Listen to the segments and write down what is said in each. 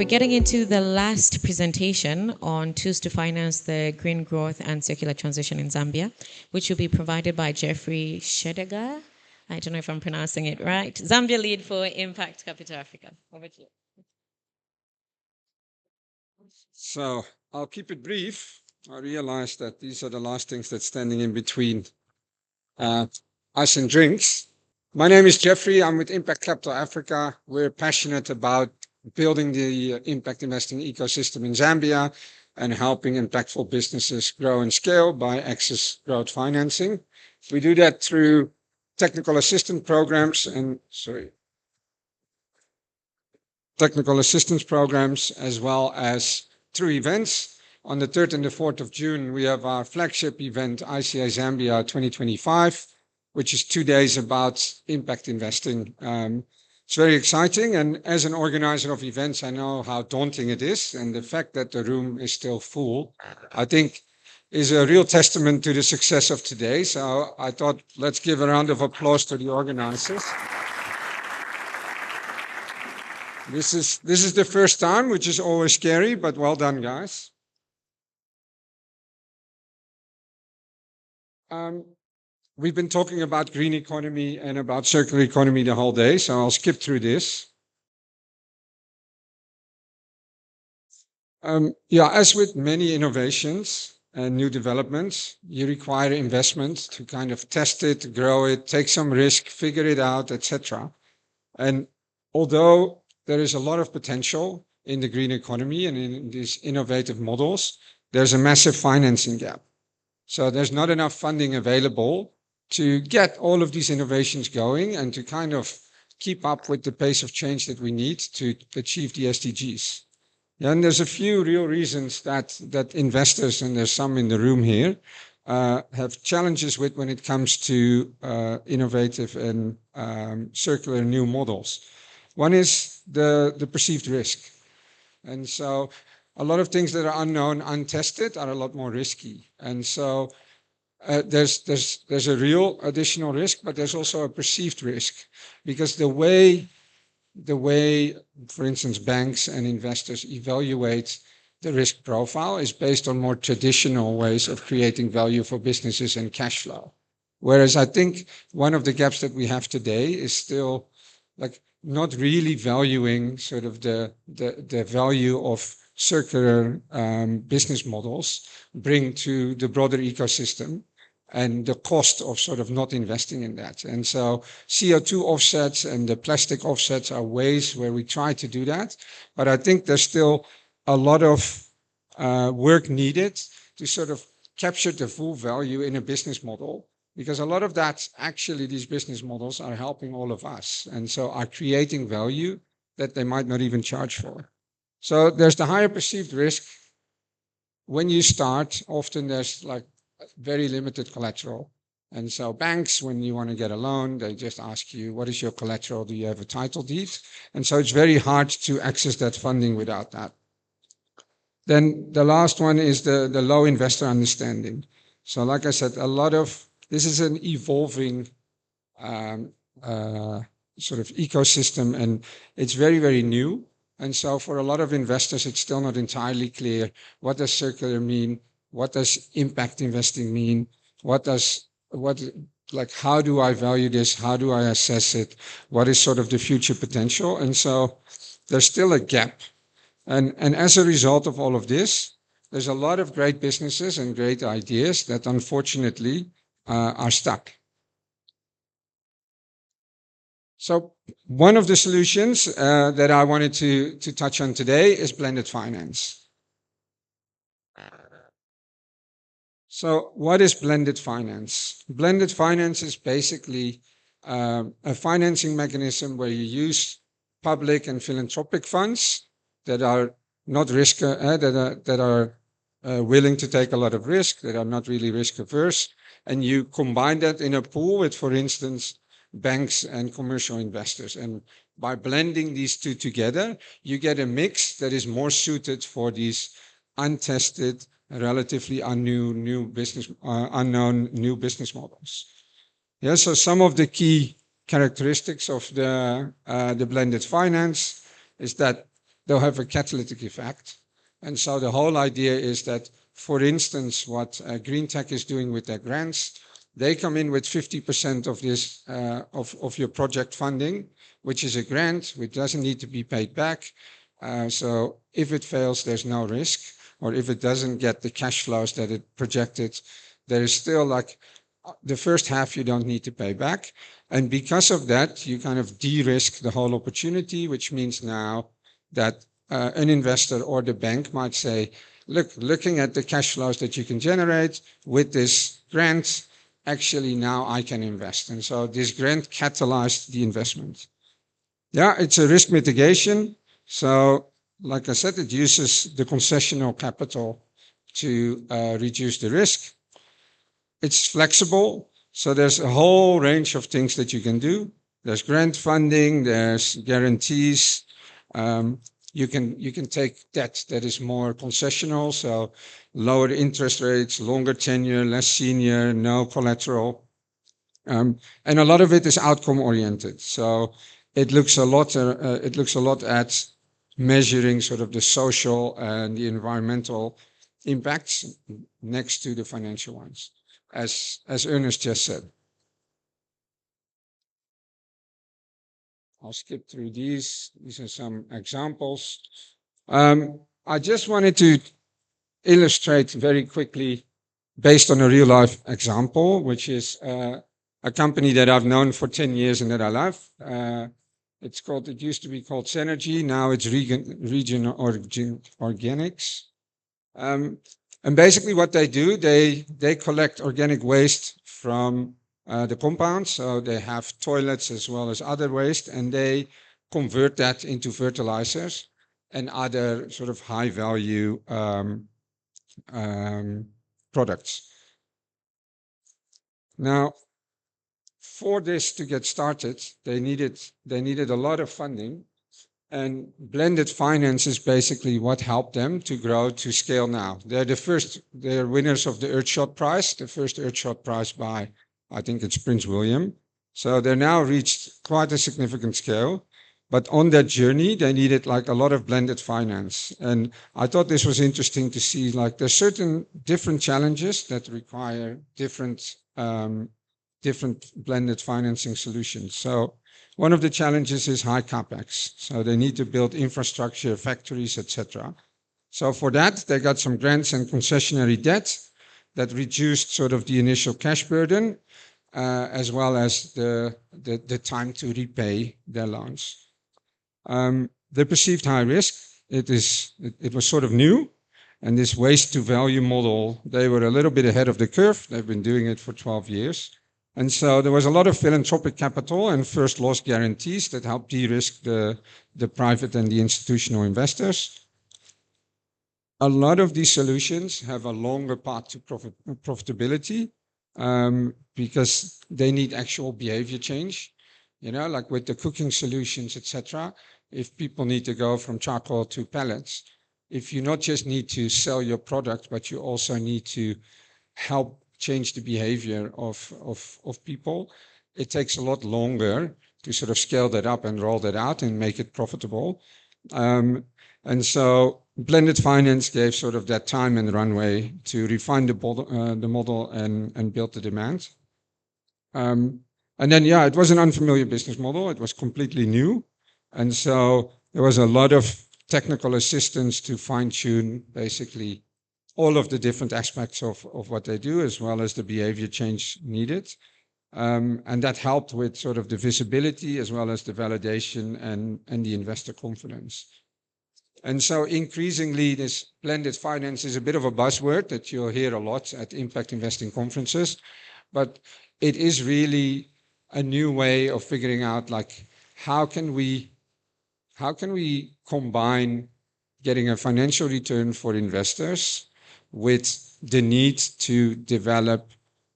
getting into the last presentation on tools to finance the green growth and circular transition in Zambia, which will be provided by Jeffrey Scheidegger. I don't know if I'm pronouncing it right. Zambia lead for Impact Capital Africa. Over to you. So I'll keep it brief. I realize that these are the last things that's standing in between us and drinks. My name is Jeffrey. I'm with Impact Capital Africa. We're passionate about building the impact investing ecosystem in Zambia and helping impactful businesses grow and scale by access growth financing. We do that through technical assistance programs as well as through events. On the 3rd and the 4th of June, we have our flagship event, ICA Zambia 2025, which is 2 days about impact investing. It's very exciting. And as an organizer of events, I know how daunting it is. And the fact that the room is still full, I think, is a real testament to the success of today. So I thought, let's give a round of applause to the organizers. This is the first time, which is always scary, but well done, guys. We've been talking about green economy and about circular economy the whole day, so I'll skip through this. As with many innovations and new developments, you require investment to kind of test it, grow it, take some risk, figure it out, etc. And although there is a lot of potential in the green economy and in these innovative models, there's a massive financing gap. So there's not enough funding available to get all of these innovations going and to kind of keep up with the pace of change that we need to achieve the SDGs. And there's a few real reasons that investors, and there's some in the room here, have challenges with when it comes to innovative and circular new models. One is the perceived risk. And so a lot of things that are unknown, untested, are a lot more risky. And so there's a real additional risk, but there's also a perceived risk, because the way, for instance, banks and investors evaluate the risk profile is based on more traditional ways of creating value for businesses and cash flow. Whereas I think one of the gaps that we have today is still like not really valuing sort of the value of circular business models bring to the broader ecosystem and the cost of sort of not investing in that. And so CO2 offsets and the plastic offsets are ways where we try to do that. But I think there's still a lot of work needed to sort of capture the full value in a business model, because a lot of that, actually, these business models are helping all of us and so are creating value that they might not even charge for. So there's the higher perceived risk. When you start, often there's like very limited collateral. And so banks, when you want to get a loan, they just ask you, what is your collateral? Do you have a title deed? And so it's very hard to access that funding without that. Then the last one is the low investor understanding. So like I said, this is an evolving sort of ecosystem, and it's very, very new. And so for a lot of investors, it's still not entirely clear, what does circular mean? What does impact investing mean? How do I value this? How do I assess it? What is sort of the future potential? And so there's still a gap. And as a result of all of this, there's a lot of great businesses and great ideas that unfortunately are stuck. So one of the solutions that I wanted to touch on today is blended finance. So what is blended finance? Blended finance is basically a financing mechanism where you use public and philanthropic funds that are not risk, that are willing to take a lot of risk, that are not really risk averse, and you combine that in a pool with, for instance, banks and commercial investors. And by blending these two together, you get a mix that is more suited for these untested, relatively unknown new business models. Yeah, so some of the key characteristics of the blended finance is that they'll have a catalytic effect. And so the whole idea is that, for instance, what Green Tech is doing with their grants, they come in with 50% of this of your project funding, which is a grant, which doesn't need to be paid back. So if it fails, there's no risk, or if it doesn't get the cash flows that it projected, there is still like the first half you don't need to pay back. And because of that, you kind of de-risk the whole opportunity, which means now that an investor or the bank might say, look, looking at the cash flows that you can generate with this grant, actually now I can invest. And so this grant catalyzed the investment. Yeah, it's a risk mitigation. So like I said, it uses the concessional capital to reduce the risk. It's flexible. So there's a whole range of things that you can do. There's grant funding, there's guarantees. You can take debt that is more concessional, so lower interest rates, longer tenure, less senior, no collateral. And a lot of it is outcome oriented. So it looks a lot at measuring sort of the social and the environmental impacts next to the financial ones, as Ernest just said. I'll skip through these. These are some examples. I just wanted to illustrate very quickly, based on a real life example, which is a company that I've known for 10 years and that I love. It used to be called Synergy. Now it's Region Organics. And basically what they do, they collect organic waste from the compounds. So they have toilets as well as other waste, and they convert that into fertilizers and other sort of high value products. Now, for this to get started, they needed a lot of funding, and blended finance is basically what helped them to grow to scale now. They're winners of the Earthshot Prize, the first Earthshot Prize by, I think it's Prince William. So they're now reached quite a significant scale. But on that journey, they needed like a lot of blended finance. And I thought this was interesting to see, like there's certain different challenges that require different blended financing solutions. So one of the challenges is high capex. So they need to build infrastructure, factories, etc. So for that, they got some grants and concessionary debt that reduced sort of the initial cash burden, as well as the time to repay their loans. They perceived high risk. It was sort of new, and this waste to value model, they were a little bit ahead of the curve. They've been doing it for 12 years. And so there was a lot of philanthropic capital and first loss guarantees that helped de-risk the private and the institutional investors. A lot of these solutions have a longer path to profitability because they need actual behavior change. You know, like with the cooking solutions, etc. If people need to go from charcoal to pellets, if you not just need to sell your product, but you also need to help change the behavior of people, it takes a lot longer to sort of scale that up and roll that out and make it profitable. And so blended finance gave sort of that time and runway to refine the model and build the demand. And then, yeah, it was an unfamiliar business model. It was completely new. And so there was a lot of technical assistance to fine-tune basically all of the different aspects of what they do, as well as the behavior change needed. And that helped with sort of the visibility as well as the validation and the investor confidence. And so increasingly, this blended finance is a bit of a buzzword that you'll hear a lot at impact investing conferences, but it is really a new way of figuring out, like, how can we combine getting a financial return for investors with the need to develop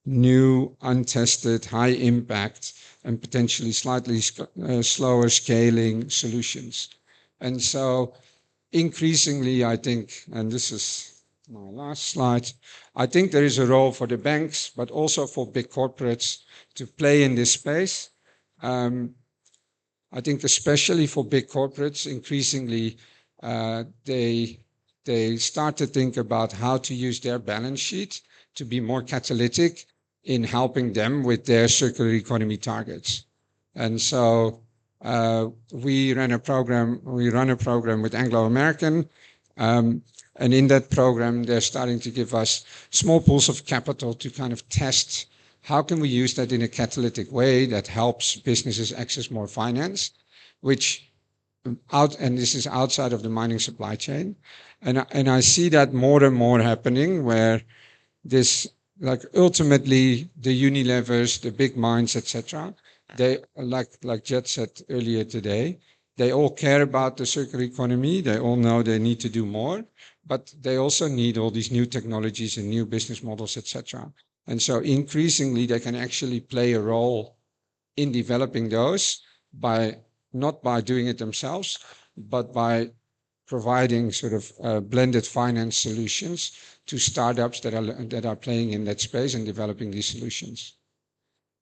new, untested, high impact, and potentially slightly slower scaling solutions. And so increasingly, I think, and this is my last slide, I think there is a role for the banks, but also for big corporates to play in this space. I think especially for big corporates, increasingly, they start to think about how to use their balance sheet to be more catalytic in helping them with their circular economy targets. And so we run a program with Anglo American, and in that program, they're starting to give us small pools of capital to kind of test how can we use that in a catalytic way that helps businesses access more finance, and this is outside of the mining supply chain. And I see that more and more happening, where this, like, ultimately the Unilevers, the big mines, etc., they, like Jet said earlier today, they all care about the circular economy. They all know they need to do more, but they also need all these new technologies and new business models, etc. And so increasingly they can actually play a role in developing those not by doing it themselves, but by providing sort of blended finance solutions to startups that are playing in that space and developing these solutions.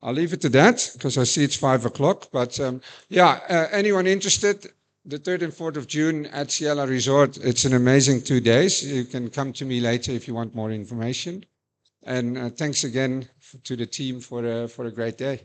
I'll leave it to that because I see it's 5 o'clock. But anyone interested, the 3rd and 4th of June at Ciela Resort, it's an amazing 2 days. You can come to me later if you want more information. And thanks again to the team for a great day.